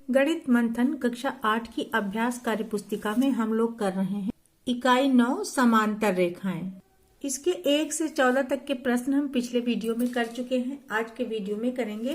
गणित मंथन कक्षा 8 की अभ्यास कार्य पुस्तिका में हम लोग कर रहे हैं इकाई 9 समांतर रेखाएं। इसके 1 से 14 तक के प्रश्न हम पिछले वीडियो में कर चुके हैं। आज के वीडियो में करेंगे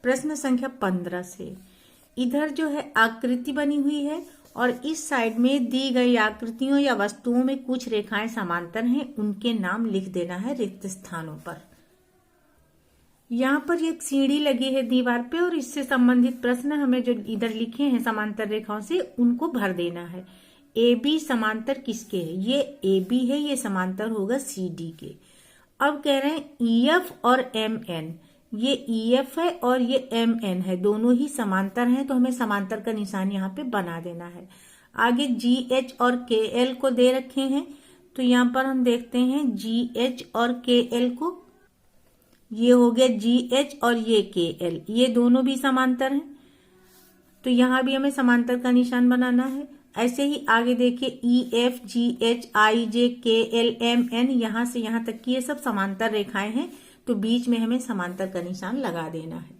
प्रश्न संख्या 15 से। इधर जो है आकृति बनी हुई है और इस साइड में दी गई आकृतियों या वस्तुओं में कुछ रेखाएं समांतर हैं, उनके नाम लिख देना है रिक्त स्थानों पर। यहाँ पर एक सीढ़ी लगी है दीवार पे और इससे संबंधित प्रश्न हमें जो इधर लिखे हैं समांतर रेखाओं से उनको भर देना है। ए बी समांतर किसके है? ये ए बी है, ये समांतर होगा सी डी के। अब कह रहे हैं ई एफ और एम एन, ये ई एफ है और ये एम एन है, दोनों ही समांतर हैं, तो हमें समांतर का निशान यहाँ पे बना देना है। आगे जी एच और के एल को दे रखे हैं, तो यहाँ पर हम देखते हैं जी एच और के एल को, ये हो गया जी एच और ये के एल, ये दोनों भी समांतर हैं, तो यहां भी हमें समांतर का निशान बनाना है। ऐसे ही आगे देखिए E F G H I जे के एल एम एन, यहां से यहां तक की ये सब समांतर रेखाएं हैं, तो बीच में हमें समांतर का निशान लगा देना है।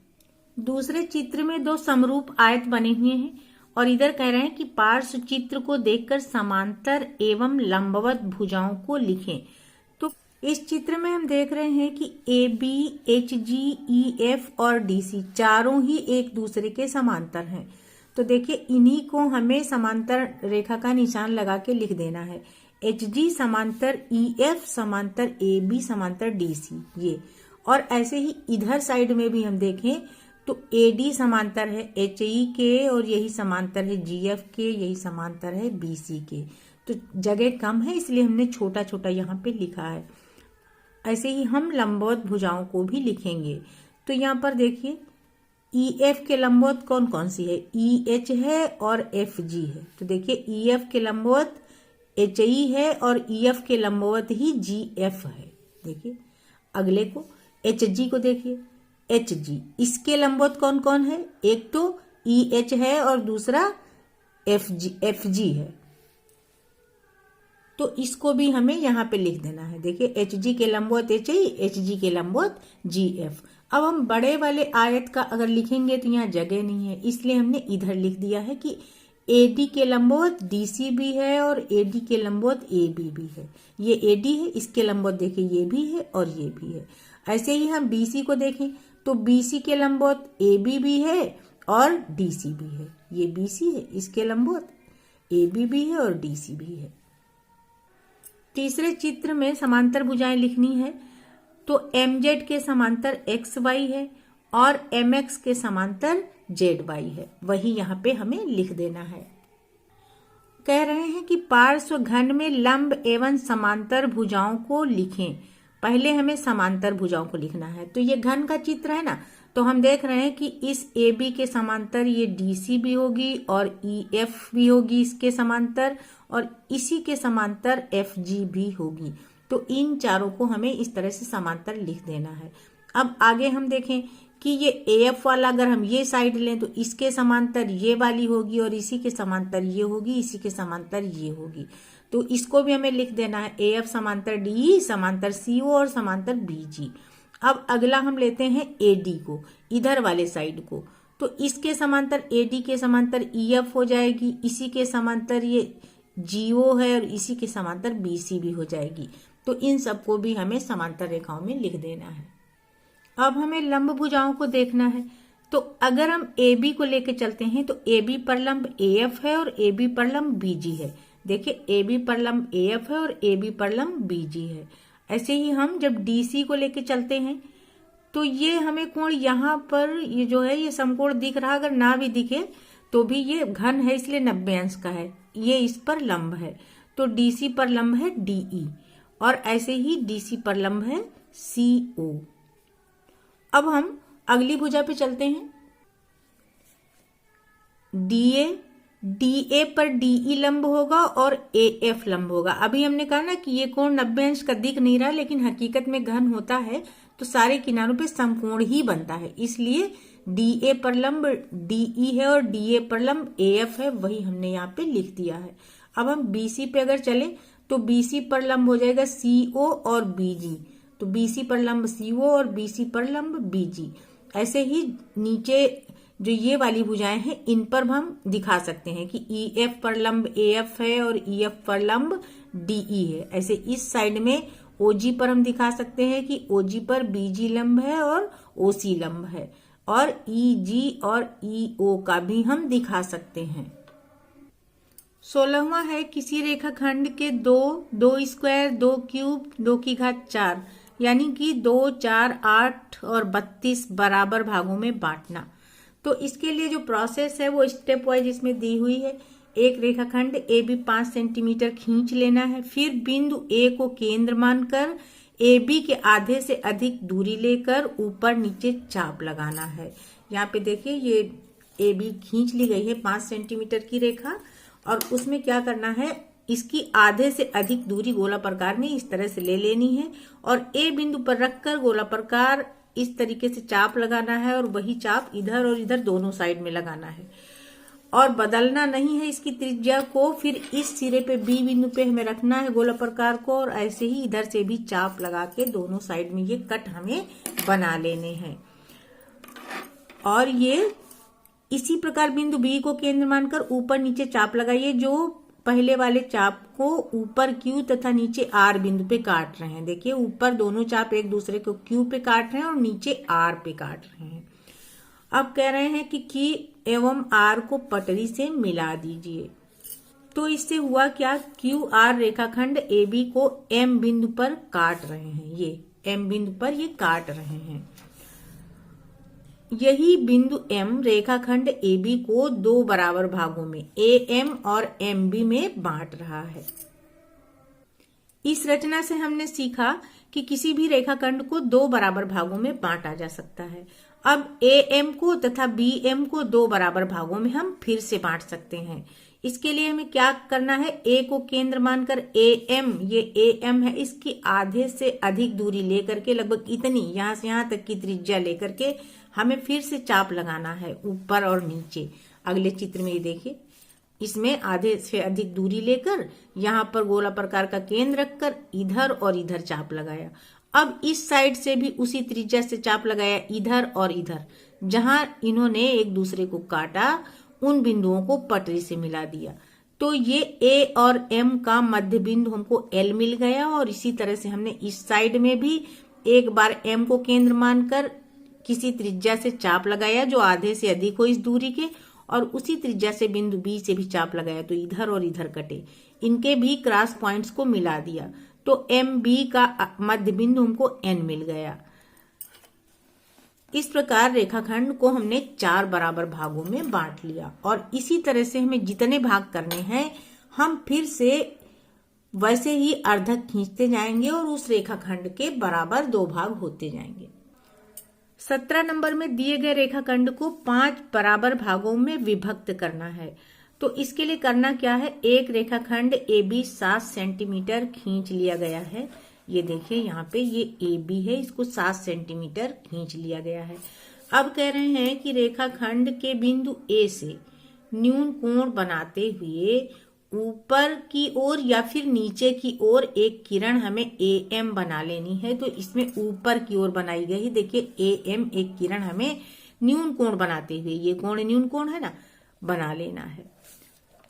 दूसरे चित्र में दो समरूप आयत बने हुए हैं और इधर कह रहे हैं कि पार्श्व चित्र को देखकर समांतर एवं लंबवत भुजाओं को लिखें। तो इस चित्र में हम देख रहे हैं कि A B H G E F और डी सी चारों ही एक दूसरे के समांतर हैं। तो देखिए इन्हीं को हमें समांतर रेखा का निशान लगा के लिख देना है। एच जी समांतर ई एफ समांतर ए बी समांतर डी सी, ये। और ऐसे ही इधर साइड में भी हम देखें तो ए डी समांतर है एच ई के और यही समांतर है जी एफ के, यही समांतर है बी सी के। तो जगह कम है इसलिए हमने छोटा छोटा यहाँ पे लिखा है। ऐसे ही हम लंबवत भुजाओं को भी लिखेंगे। तो यहाँ पर देखिए ई एफ के लंबवत कौन कौन सी है? ई एच है और एफ जी है। तो देखिए ई एफ के लंबवत एच ई है और ई एफ के लंबवत ही जी एफ है। देखिए अगले को एच जी को देखिए, एच जी इसके लंबवत कौन कौन है? एक तो ई एच है और दूसरा एफ जी है, तो इसको भी हमें यहाँ पे लिख देना है। देखिए एच जी के लंबवत एच ई, एच जी के लंबवत जी एफ। अब हम बड़े वाले आयत का अगर लिखेंगे तो यहाँ जगह नहीं है, इसलिए हमने इधर लिख दिया है कि ए डी के लंबवत डी सी भी है और ए डी के लंबवत ए बी भी है। ये ए डी है, इसके लंबवत देखिए ये भी है और ये भी है। ऐसे ही हम बी सी को देखें तो बी सी के लंबवत ए बी भी है और डी सी भी है। ये बी सी है, इसके लंबवत ए बी भी है और डी सी भी है। तीसरे चित्र में समांतर भुजाएं लिखनी है, तो एम जेड के समांतर एक्स वाई है और एम एक्स के समांतर जेड वाई है, वही यहाँ पे हमें लिख देना है। कह रहे हैं कि पार्श्व घन में लंब एवं समांतर भुजाओं को लिखें। पहले हमें समांतर भुजाओं को लिखना है। तो ये घन का चित्र है ना, तो हम देख रहे हैं कि इस ए बी के समांतर ये डी सी भी होगी और ई एफ भी होगी इसके समांतर, और इसी के समांतर एफ जी भी होगी। तो इन चारों को हमें इस तरह से समांतर लिख देना है। अब आगे हम देखें कि ये ए एफ वाला अगर हम ये साइड लें तो इसके समांतर ये वाली होगी और इसी के समांतर ये होगी, इसी के समांतर ये होगी। तो इसको भी हमें लिख देना है ए एफ समांतर डी समांतर सी ओ और समांतर बी जी। अब अगला हम लेते हैं ए डी को, इधर वाले साइड को, तो इसके समांतर ए डी के समांतर ई एफ हो जाएगी, इसी के समांतर ये जी ओ है और इसी के समांतर बी सी भी हो जाएगी। तो इन सबको भी हमें समांतर रेखाओं में लिख देना है। अब हमें लंब भुजाओं को देखना है, तो अगर हम ए बी को लेके चलते हैं तो ए बी पर लंब ए एफ है और ए बी पर लंब बी जी है। देखिए ए बी पर लंब ए एफ है और ए बी पर लंब बी जी है। ऐसे ही हम जब डी सी को लेके चलते हैं तो ये हमें कोण यहाँ पर ये जो है ये समकोण दिख रहा, अगर ना भी दिखे तो भी ये घन है इसलिए 90 अंश का है, ये इस पर लंब है। तो डी सी पर लंब है डी ई और ऐसे ही डी सी पर लंब है सी ओ। अब हम अगली भुजा पे चलते हैं। डी ए पर डी ई लंब होगा और ए एफ लंब होगा। अभी हमने कहा ना कि ये कोण 90 अंश का दिख नहीं रहा, लेकिन हकीकत में घन होता है तो सारे किनारों पे समकोण ही बनता है, इसलिए डी ए पर लंब डी ई है और डी ए पर लंब ए एफ है, वही हमने यहाँ पे लिख दिया है। अब हम बी सी पे अगर चले तो बी सी पर लंब हो जाएगा सी ओ और बी जी, तो बी सी पर लंब सी ओ और बी सी पर लंब बी जी। ऐसे ही नीचे जो ये वाली भुजाएं हैं इन पर हम दिखा सकते हैं कि EF पर लंब AF है और EF पर लंब DE है। ऐसे इस साइड में OG पर हम दिखा सकते हैं कि OG पर BG लंब है और OC लंब है, और EG और EO का भी हम दिखा सकते हैं। 16वां है किसी रेखाखंड के 2 स्क्वायर 2 क्यूब 2 की घात 4 यानी कि 2, 4, 8 और 32 बराबर भागों में बांटना। तो इसके लिए जो प्रोसेस है वो स्टेप वाइज इसमें दी हुई है। एक रेखाखंड AB 5 सेंटीमीटर खींच लेना है, फिर बिंदु A को केंद्र मानकर AB के आधे से अधिक दूरी लेकर ऊपर नीचे चाप लगाना है। यहाँ पे देखिए ये AB खींच ली गई है 5 सेंटीमीटर की रेखा, और उसमें क्या करना है, इसकी आधे से अधिक दूरी गोला प्रकार में इस तरह से ले लेनी है और A बिंदु पर रखकर गोला प्रकार इस तरीके से चाप लगाना है, और वही चाप इधर और इधर दोनों साइड में लगाना है और बदलना नहीं है इसकी त्रिज्या को। फिर इस सिरे पे B बिंदु पे हमें रखना है गोला प्रकार को, और ऐसे ही इधर से भी चाप लगा के दोनों साइड में ये कट हमें बना लेने हैं। और ये इसी प्रकार बिंदु B को केंद्र मानकर ऊपर नीचे चाप लगाइए, जो पहले वाले चाप को ऊपर Q तथा नीचे R बिंदु पे काट रहे हैं। देखिए ऊपर दोनों चाप एक दूसरे को Q पे काट रहे हैं और नीचे R पे काट रहे हैं। अब कह रहे हैं कि Q एवं R को पटरी से मिला दीजिए। तो इससे हुआ क्या, QR रेखाखंड AB को M बिंदु पर काट रहे हैं, ये M बिंदु पर ये काट रहे हैं। यही बिंदु M रेखाखंड AB को 2 बराबर भागों में AM और MB में बांट रहा है। इस रचना से हमने सीखा कि किसी भी रेखाखंड को 2 बराबर भागों में बांटा जा सकता है। अब AM को तथा BM को 2 बराबर भागों में हम फिर से बांट सकते हैं। इसके लिए हमें क्या करना है, A को केंद्र मानकर AM, ये AM है, इसकी आधे से अधिक दूरी लेकर के लगभग इतनी यहां से यहां तक की त्रिज्या लेकर के हमें फिर से चाप लगाना है ऊपर और नीचे। अगले चित्र में ये देखिए, इसमें आधे से अधिक दूरी लेकर यहां पर गोला प्रकार का केंद्र रखकर इधर और इधर चाप लगाया। अब इस साइड से भी उसी त्रिज्या से चाप लगाया इधर और इधर। जहां इन्होंने एक दूसरे को काटा उन बिंदुओं को पटरी से मिला दिया। तो ये A और M का मध्य बिंदु हमको L मिल गया, और इसी तरह से हमने इस साइड में भी एक बार M को केंद्र मानकर किसी त्रिज्या से चाप लगाया जो आधे से अधिक हो इस दूरी के, और उसी त्रिज्या से बिंदु B से भी चाप लगाया, तो इधर और इधर कटे, इनके भी क्रॉस पॉइंट्स को मिला दिया। तो MB का मध्य बिंदु हमको N मिल गया। इस प्रकार रेखाखंड को हमने 4 बराबर भागों में बांट लिया, और इसी तरह से हमें जितने भाग करने हैं हम फिर से वैसे ही अर्धक खींचते जाएंगे और उस रेखाखंड के बराबर 2 भाग होते जाएंगे। 17 नंबर में दिए गए रेखाखंड को 5 बराबर भागों में विभक्त करना है। तो इसके लिए करना क्या है, एक रेखाखंड AB 7 सेंटीमीटर खींच लिया गया है। ये देखिए यहाँ पे ये AB है, इसको 7 सेंटीमीटर खींच लिया गया है। अब कह रहे हैं कि रेखाखंड के बिंदु A से न्यून कोण बनाते हुए ऊपर की ओर या फिर नीचे की ओर एक किरण हमें AM बना लेनी है। तो इसमें ऊपर की ओर बनाई गई, देखिए AM एक किरण हमें न्यून कोण बनाते हुए, ये कोण न्यून कोण है ना, बना लेना है।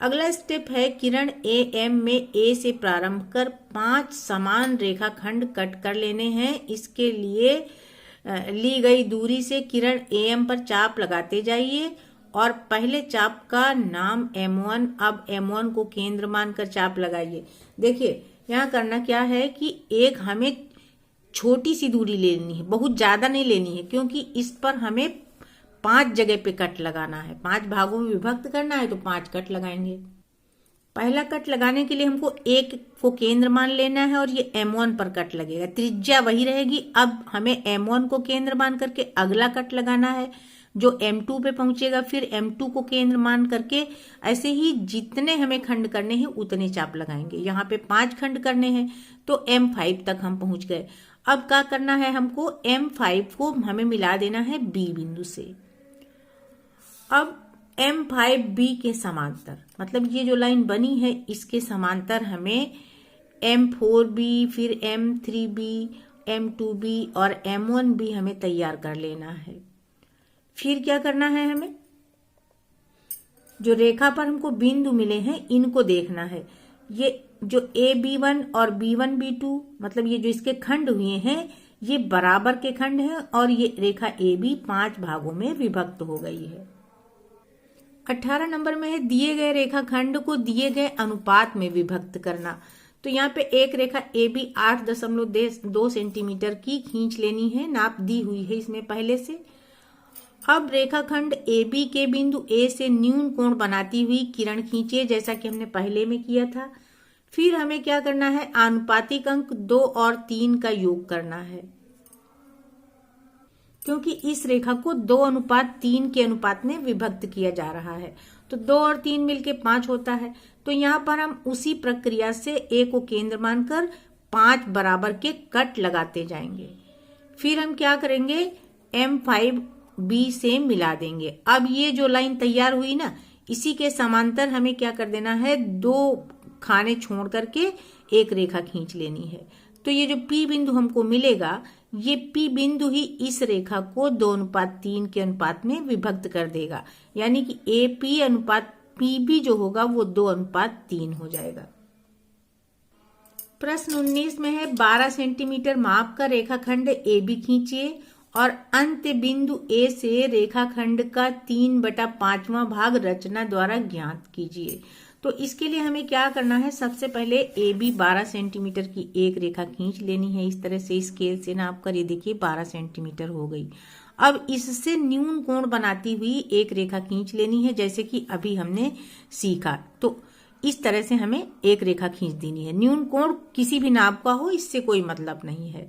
अगला स्टेप है किरण AM में A से प्रारंभ कर 5 समान रेखाखंड कट कर लेने हैं। इसके लिए ली गई दूरी से किरण AM पर चाप लगाते जाइए और पहले चाप का नाम M1। अब M1 को केंद्र मानकर चाप लगाइए। देखिए यहाँ करना क्या है कि एक हमें छोटी सी दूरी लेनी है, बहुत ज्यादा नहीं लेनी है, क्योंकि इस पर हमें 5 जगह पे कट लगाना है, 5 भागों में विभक्त करना है, तो 5 कट लगाएंगे। पहला कट लगाने के लिए हमको एक को केंद्र मान लेना है और ये M1 पर कट लगेगा, त्रिज्या वही रहेगी। अब हमें M1 को केंद्र मान करके अगला कट लगाना है जो M2 पे पहुंचेगा, फिर M2 को केंद्र मान करके ऐसे ही जितने हमें खंड करने हैं उतने चाप लगाएंगे। यहाँ पे 5 खंड करने हैं तो M5 तक हम पहुंच गए। अब क्या करना है, हमको M5 को हमें मिला देना है B बिंदु से। अब M5B के समांतर, मतलब ये जो लाइन बनी है इसके समांतर हमें M4B, फिर M3B, M2B और M1B हमें तैयार कर लेना है। फिर क्या करना है, हमें जो रेखा पर हमको बिंदु मिले हैं इनको देखना है। ये जो AB1 और B1 B2 मतलब ये जो इसके खंड हुए हैं ये बराबर के खंड हैं और ये रेखा AB 5 भागों में विभक्त हो गई है। 18 नंबर में है दिए गए रेखाखंड को दिए गए अनुपात में विभक्त करना। तो यहाँ पे एक रेखा AB 8.2 सेंटीमीटर की खींच लेनी है, नाप दी हुई है इसमें पहले से। अब रेखाखंड AB के बिंदु A से न्यून कोण बनाती हुई किरण खींचिए, जैसा कि हमने पहले में किया था। फिर हमें क्या करना है, आनुपातिक अंक 2 और 3 का योग करना है, क्योंकि इस रेखा को 2:3 के अनुपात में विभक्त किया जा रहा है। तो 2 और 3 मिलके 5 होता है। तो यहाँ पर हम उसी प्रक्रिया से A को केंद्र मानकर 5 बराबर के कट लगाते जाएंगे। फिर हम क्या करेंगे, M5B से मिला देंगे। अब ये जो लाइन तैयार हुई ना, इसी के समांतर हमें क्या कर देना है, 2 खाने छोड़ करके एक रेखा खींच लेनी है। तो ये जो P बिंदु हमको मिलेगा, ये P बिंदु ही इस रेखा को 2:3 के अनुपात में विभक्त कर देगा, यानी कि AP अनुपात PB जो होगा वो 2:3 हो जाएगा। प्रश्न 19 में है 12 सेंटीमीटर माप का रेखाखंड AB खींचिए और अंत्य बिंदु A से रेखाखंड का 3/5वां भाग रचना द्वारा ज्ञात कीजिए। तो इसके लिए हमें क्या करना है, सबसे पहले AB 12 सेंटीमीटर की एक रेखा खींच लेनी है। इस तरह से स्केल से नाप कर, ये देखिए 12 सेंटीमीटर हो गई। अब इससे न्यून कोण बनाती हुई एक रेखा खींच लेनी है, जैसे कि अभी हमने सीखा। तो इस तरह से हमें एक रेखा खींच देनी है। न्यून कोण किसी भी नाप का हो, इससे कोई मतलब नहीं है।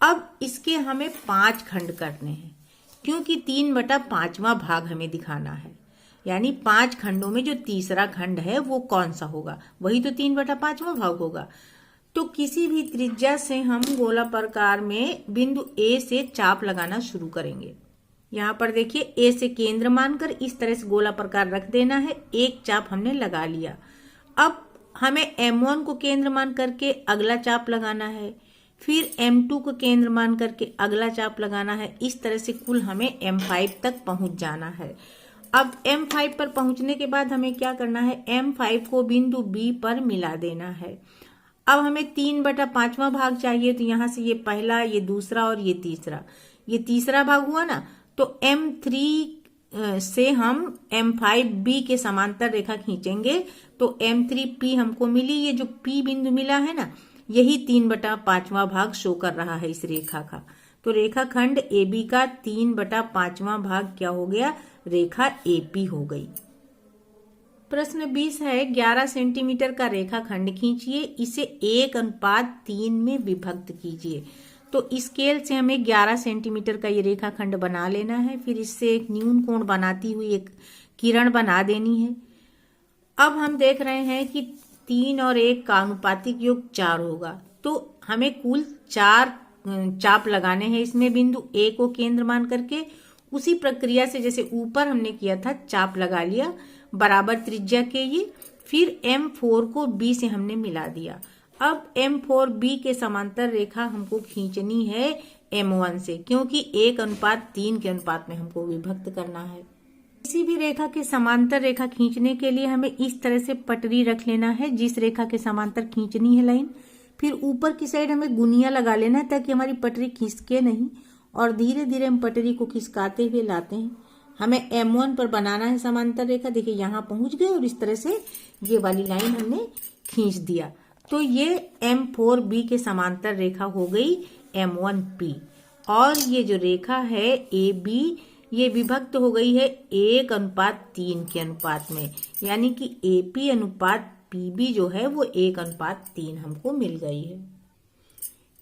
अब इसके हमें 5 खंड करने हैं, क्योंकि 3/5वां भाग हमें दिखाना है। यानी 5 खंडों में जो तीसरा खंड है वो कौन सा होगा, वही तो 3/5वां भाग होगा। तो किसी भी त्रिज्या से हम गोलाप्रकार में बिंदु A से चाप लगाना शुरू करेंगे। यहाँ पर देखिए A से केंद्र मानकर इस तरह से गोलाप्रकार रख देना है। एक चाप हमने लगा लिया। अब हमें M1 को केंद्र मान करके अगला चाप लगाना है, फिर M2 को केंद्र मान करके अगला चाप लगाना है। इस तरह से कुल हमें M5 तक पहुंच जाना है। अब M5 पर पहुंचने के बाद हमें क्या करना है, M5 को बिंदु B पर मिला देना है। अब हमें 3/5वां भाग चाहिए, तो यहाँ से ये पहला, ये दूसरा और ये तीसरा भाग हुआ ना। तो M3 से हम M5B के समांतर रेखा खींचेंगे। तो M3P हमको मिली। ये जो P बिंदु मिला है ना, यही 3/5वां भाग शो कर रहा है इस रेखा का। तो रेखाखंड AB का 3/5वां भाग क्या हो गया, रेखा AP हो गई। प्रश्न 20 है 11 सेंटीमीटर का रेखाखंड खींचिए, इसे 1:3 में विभक्त कीजिए। तो स्केल से हमें 11 सेंटीमीटर का ये रेखाखंड बना लेना है। फिर इससे एक न्यून कोण बनाती हुई एक किरण बना देनी है। अब हम देख रहे हैं कि 3 और 1 का आनुपातिक योग 4 होगा। तो हमें कुल 4 चाप लगाने हैं इसमें बिंदु A को केंद्र मान करके। उसी प्रक्रिया से जैसे ऊपर हमने किया था, चाप लगा लिया बराबर त्रिज्या के ये। फिर M4 को B से हमने मिला दिया। अब M4B के समांतर रेखा हमको खींचनी है M1 से, क्योंकि 1:3 के अनुपात में हमको विभक्त करना है। किसी भी रेखा के समांतर रेखा खींचने के लिए हमें इस तरह से पटरी रख लेना है, जिस रेखा के समांतर खींचनी है लाइन। फिर ऊपर की साइड हमें गुनिया लगा लेना है, ताकि हमारी पटरी खिसके नहीं। और धीरे धीरे हम पटरी को खिसकाते हुए लाते हैं। हमें M1 पर बनाना है समांतर रेखा। देखिए यहाँ पहुंच गए और इस तरह से ये वाली लाइन हमने खींच दिया। तो ये M4B के समांतर रेखा हो गई M1P। और ये जो रेखा है AB, ये विभक्त हो गई है 1:3 के अनुपात में, यानी कि AP अनुपात PB जो है वो 1:3 हमको मिल गई है।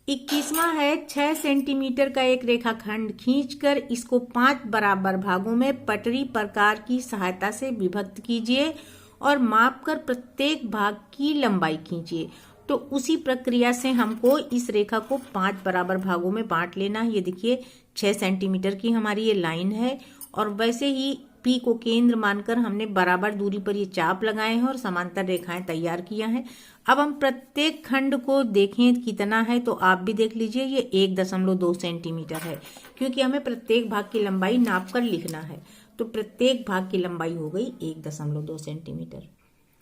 21वां है 6 सेंटीमीटर का एक रेखाखंड खींचकर इसको 5 बराबर भागों में पटरी प्रकार की सहायता से विभक्त कीजिए और मापकर प्रत्येक भाग की लंबाई खींचिए। तो उसी प्रक्रिया से हमको इस रेखा को 5 बराबर भागों में बांट लेना है। ये देखिए 6 सेंटीमीटर की हमारी ये लाइन है और वैसे ही P को केंद्र मानकर हमने बराबर दूरी पर ये चाप लगाए हैं और समांतर रेखाएं तैयार किया है। अब हम प्रत्येक खंड को देखें कितना है, तो आप भी देख लीजिए। ये 1.2 सेंटीमीटर है, क्योंकि हमें प्रत्येक भाग की लंबाई नाप कर लिखना है। तो प्रत्येक भाग की लंबाई हो गई 1.2 सेंटीमीटर।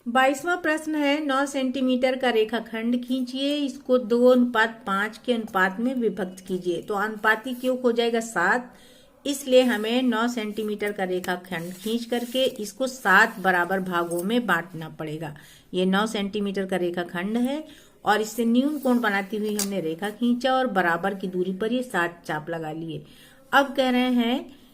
22वां प्रश्न है 9 सेंटीमीटर का रेखाखंड खींचिए, इसको 2:5 के अनुपात में विभक्त कीजिए। तो अनुपातिक योग हो जाएगा 7, इसलिए हमें 9 सेंटीमीटर का रेखाखंड खींच करके इसको 7 बराबर भागों में बांटना पड़ेगा। ये 9 सेंटीमीटर का रेखाखंड है और इससे न्यून कोण बनाती हुई हमने रेखा खींचा और बराबर की दूरी पर ये 7 चाप लगा लिए। अब कह रहे हैं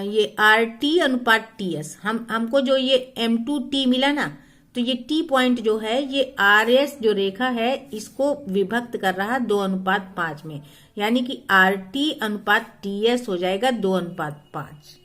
ये RT अनुपात TS, हमको जो ये M2T मिला ना, तो ये T पॉइंट जो है ये RS जो रेखा है इसको विभक्त कर रहा 2:5 में, यानी कि RT अनुपात TS हो जाएगा 2:5।